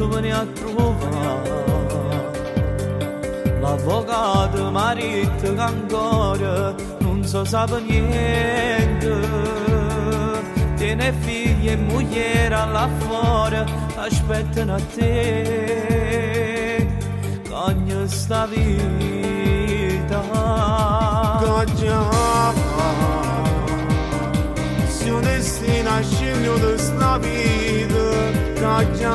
tu veni a trovare. L'avvocato marito che ancora non so sape niente. Tiene figli e moglie là fuori, aspettano a te. Cogna sta vita. Cogna, se un destino a scegliere di sta vita. Cogna,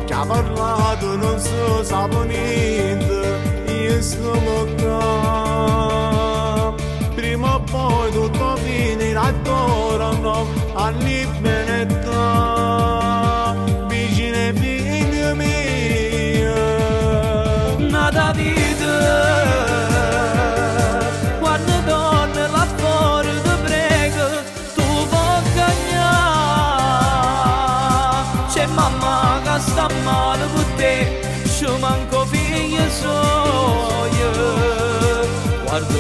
che ha parlato non so sape niente. Io sono qua. Prima o poi tutto finirà attorno all'immenità. Vicine figli miei, Nata vita, quando donne là fuori ti prego, tu vuoi cagnare. C'è mamma che sta male con te, ci manco figli suoi. Guarda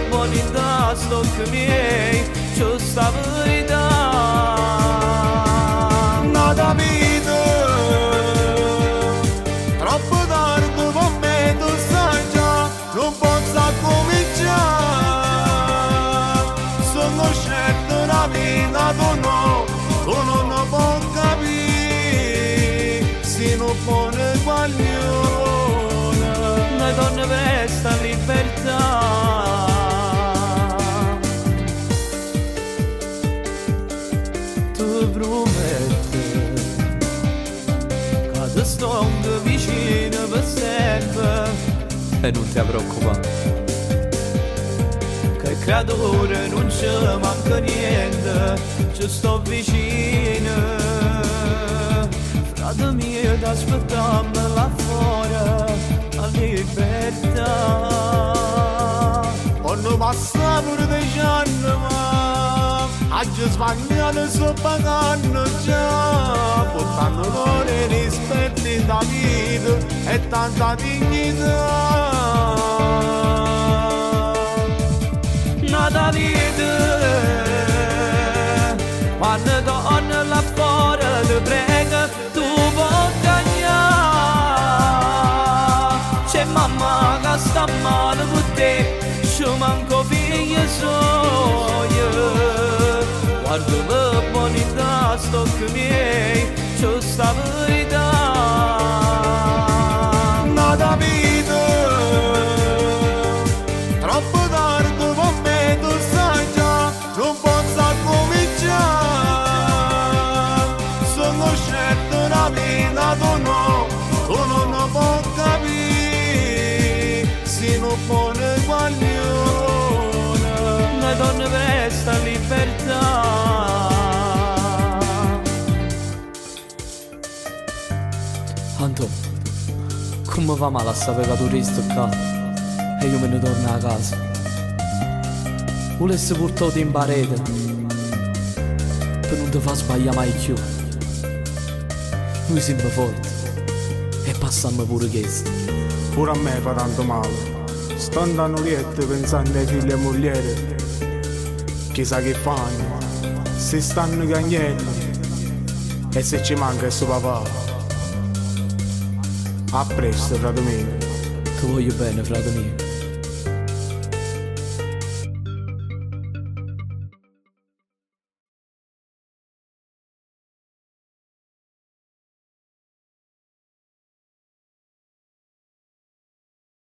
buoni da stocchi miei, c'è sta verità. nata vita, troppo tardi per me tu sai già, non posso cominciare. Sono certo una vita tu non puoi capire, se non pone guaglione. Noi donne vesta libertà. Tu prometti che ti sto vicino per sempre e non ti preoccupare, che il creatore non ci manca niente, ci sto vicino. Frate mio, ti aspettiamo là fuori a libertà. Quando passa pure 10 anni ma oggi sbagliato sto pagando già, portando cuore rispetti da vita e tanta dignità. Nata vita, quando torna là fuori ti prego, tu vuoi cagnare. C'è mamma che sta male con te, ci manco figli suoi. Guarda buoni da stocchi miei, c'è sta verità. Nata vita, troppo tardi per me tu sai già, non posso cominciare. Sono certo una vita tu non puoi capire, se non pone guaglione. Noi donne vesta libertà. Anto, come va male a sapere che tu resti qua e io me ne torno a casa? Volessi portarti in parete per non ti far sbagliare mai più. Noi siamo forti e passiamo pure questo. Pure a me fa tanto male, sto andando lieto pensando ai figli e mogliere. Chissà che fanno, se stanno i cagnelli e se ci manca il suo papà. A presto, frate mio. Ti voglio bene, frate mio.